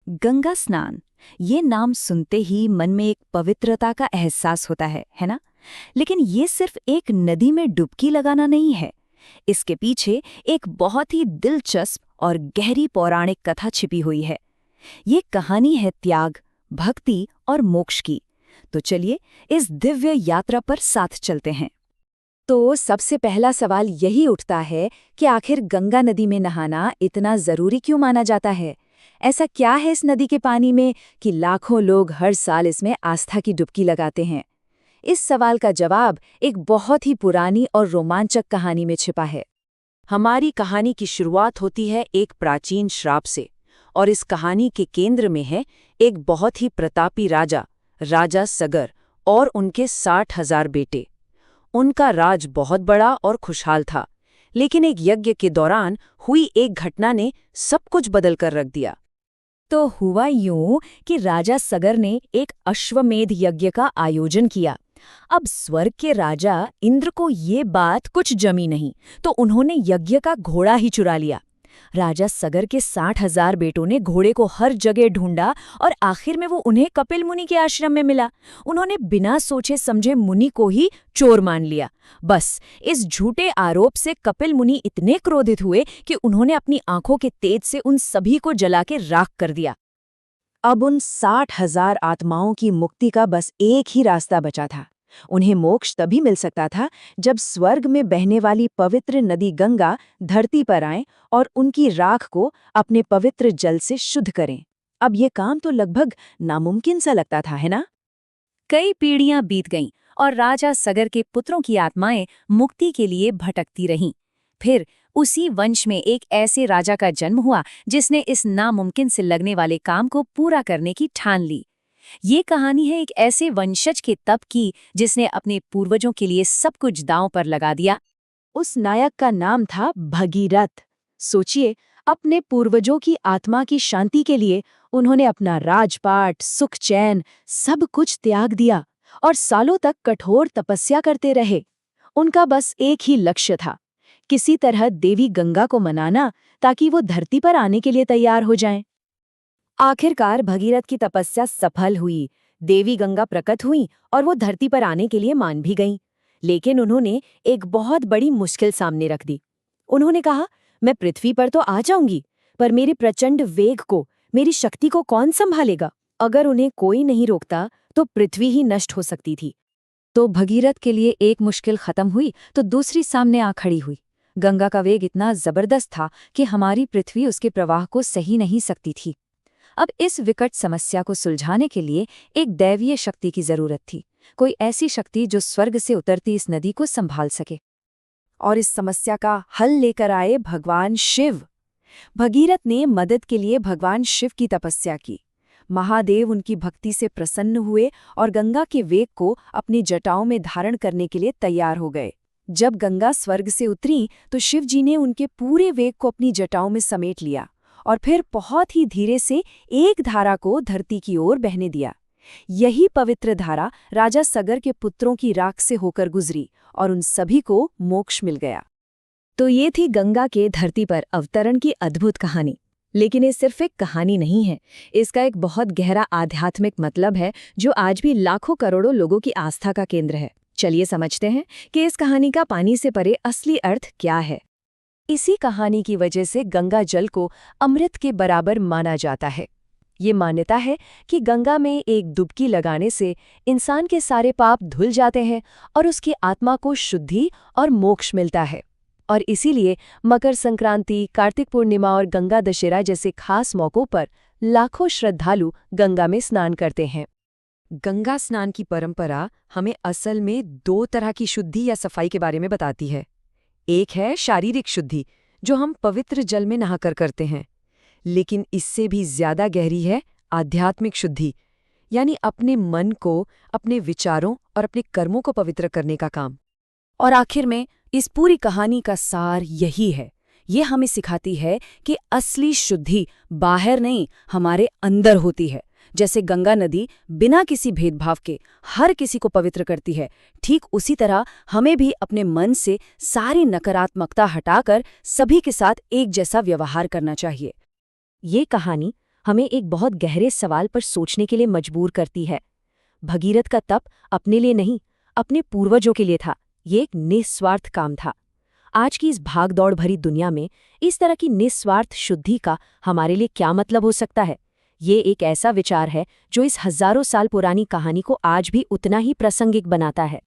गंगा स्नान, ये नाम सुनते ही मन में एक पवित्रता का एहसास होता है ना? लेकिन ये सिर्फ एक नदी में डुबकी लगाना नहीं है। इसके पीछे एक बहुत ही दिलचस्प और गहरी पौराणिक कथा छिपी हुई है। ये कहानी है त्याग, भक्ति और मोक्ष की। तो चलिए इस दिव्य यात्रा पर साथ चलते हैं। तो सबसे पहला सवाल यही उठता है कि आखिर गंगा नदी में नहाना इतना जरूरी क्यों माना जाता है? ऐसा क्या है इस नदी के पानी में कि लाखों लोग हर साल इसमें आस्था की डुबकी लगाते हैं? इस सवाल का जवाब एक बहुत ही पुरानी और रोमांचक कहानी में छिपा है। हमारी कहानी की शुरुआत होती है एक प्राचीन श्राप से, और इस कहानी के केंद्र में है एक बहुत ही प्रतापी राजा, राजा सगर, और उनके 60,000 बेटे। उनका राज बहुत बड़ा और खुशहाल था, लेकिन एक यज्ञ के दौरान हुई एक घटना ने सब कुछ बदल कर रख दिया। तो हुआ यूं कि राजा सगर ने एक अश्वमेध यज्ञ का आयोजन किया। अब स्वर्ग के राजा इंद्र को ये बात कुछ जमी नहीं, तो उन्होंने यज्ञ का घोड़ा ही चुरा लिया। राजा सगर के 60,000 बेटों ने घोड़े को हर जगह ढूंढा और आखिर में वो उन्हें कपिल मुनि के आश्रम में मिला। उन्होंने बिना सोचे समझे मुनि को ही चोर मान लिया। बस इस झूठे आरोप से कपिल मुनि इतने क्रोधित हुए कि उन्होंने अपनी आंखों के तेज से उन सभी को जला के राख कर दिया। अब उन 60,000 आत्माओं की मुक्ति का बस एक ही रास्ता बचा था। उन्हें मोक्ष तभी मिल सकता था जब स्वर्ग में बहने वाली पवित्र नदी गंगा धरती पर आए और उनकी राख को अपने पवित्र जल से शुद्ध करें। अब ये काम तो लगभग नामुमकिन सा लगता था, है ना? कई पीढ़ियां बीत गईं और राजा सगर के पुत्रों की आत्माएं मुक्ति के लिए भटकती रहीं। फिर उसी वंश में एक ऐसे राजा का जन्म हुआ जिसने इस नामुमकिन से लगने वाले काम को पूरा करने की ठान ली। ये कहानी है एक ऐसे वंशज के तप की जिसने अपने पूर्वजों के लिए सब कुछ दांव पर लगा दिया। उस नायक का नाम था भगीरथ। सोचिए, अपने पूर्वजों की आत्मा की शांति के लिए उन्होंने अपना राजपाट, सुख चैन, सब कुछ त्याग दिया और सालों तक कठोर तपस्या करते रहे। उनका बस एक ही लक्ष्य था, किसी तरह देवी गंगा को मनाना ताकि वो धरती पर आने के लिए तैयार हो जाएं। आखिरकार भगीरथ की तपस्या सफल हुई। देवी गंगा प्रकट हुई और वो धरती पर आने के लिए मान भी गईं। लेकिन उन्होंने एक बहुत बड़ी मुश्किल सामने रख दी। उन्होंने कहा, मैं पृथ्वी पर तो आ जाऊंगी, पर मेरे प्रचंड वेग को, मेरी शक्ति को कौन संभालेगा? अगर उन्हें कोई नहीं रोकता तो पृथ्वी ही नष्ट हो सकती थी। तो भगीरथ के लिए एक मुश्किल खत्म हुई तो दूसरी सामने आ खड़ी हुई। गंगा का वेग इतना जबरदस्त था कि हमारी पृथ्वी उसके प्रवाह को सही नहीं सकती थी। अब इस विकट समस्या को सुलझाने के लिए एक दैवीय शक्ति की जरूरत थी, कोई ऐसी शक्ति जो स्वर्ग से उतरती इस नदी को संभाल सके। और इस समस्या का हल लेकर आए भगवान शिव। भगीरथ ने मदद के लिए भगवान शिव की तपस्या की। महादेव उनकी भक्ति से प्रसन्न हुए और गंगा के वेग को अपनी जटाओं में धारण करने के लिए तैयार हो गए। जब गंगा स्वर्ग से उतरी तो शिव जी ने उनके पूरे वेग को अपनी जटाओं में समेट लिया और फिर बहुत ही धीरे से एक धारा को धरती की ओर बहने दिया। यही पवित्र धारा राजा सगर के पुत्रों की राख से होकर गुजरी और उन सभी को मोक्ष मिल गया। तो ये थी गंगा के धरती पर अवतरण की अद्भुत कहानी। लेकिन ये सिर्फ एक कहानी नहीं है, इसका एक बहुत गहरा आध्यात्मिक मतलब है जो आज भी लाखों करोड़ों लोगों की आस्था का केंद्र है। चलिए समझते हैं कि इस कहानी का पानी से परे असली अर्थ क्या है। इसी कहानी की वजह से गंगा जल को अमृत के बराबर माना जाता है। ये मान्यता है कि गंगा में एक डुबकी लगाने से इंसान के सारे पाप धुल जाते हैं और उसकी आत्मा को शुद्धि और मोक्ष मिलता है। और इसीलिए मकर संक्रांति, कार्तिक पूर्णिमा और गंगा दशहरा जैसे खास मौक़ों पर लाखों श्रद्धालु गंगा में स्नान करते हैं। गंगा स्नान की परंपरा हमें असल में 2 तरह की शुद्धि या सफाई के बारे में बताती है। एक है शारीरिक शुद्धि, जो हम पवित्र जल में नहाकर करते हैं, लेकिन इससे भी ज्यादा गहरी है आध्यात्मिक शुद्धि, यानी अपने मन को, अपने विचारों और अपने कर्मों को पवित्र करने का काम। और आखिर में इस पूरी कहानी का सार यही है। ये हमें सिखाती है कि असली शुद्धि बाहर नहीं, हमारे अंदर होती है। जैसे गंगा नदी बिना किसी भेदभाव के हर किसी को पवित्र करती है, ठीक उसी तरह हमें भी अपने मन से सारी नकारात्मकता हटाकर सभी के साथ एक जैसा व्यवहार करना चाहिए। ये कहानी हमें एक बहुत गहरे सवाल पर सोचने के लिए मजबूर करती है। भगीरथ का तप अपने लिए नहीं, अपने पूर्वजों के लिए था। ये एक निस्वार्थ काम था। आज की इस भागदौड़ भरी दुनिया में इस तरह की निस्वार्थ शुद्धि का हमारे लिए क्या मतलब हो सकता है? ये एक ऐसा विचार है जो इस हजारों साल पुरानी कहानी को आज भी उतना ही प्रासंगिक बनाता है।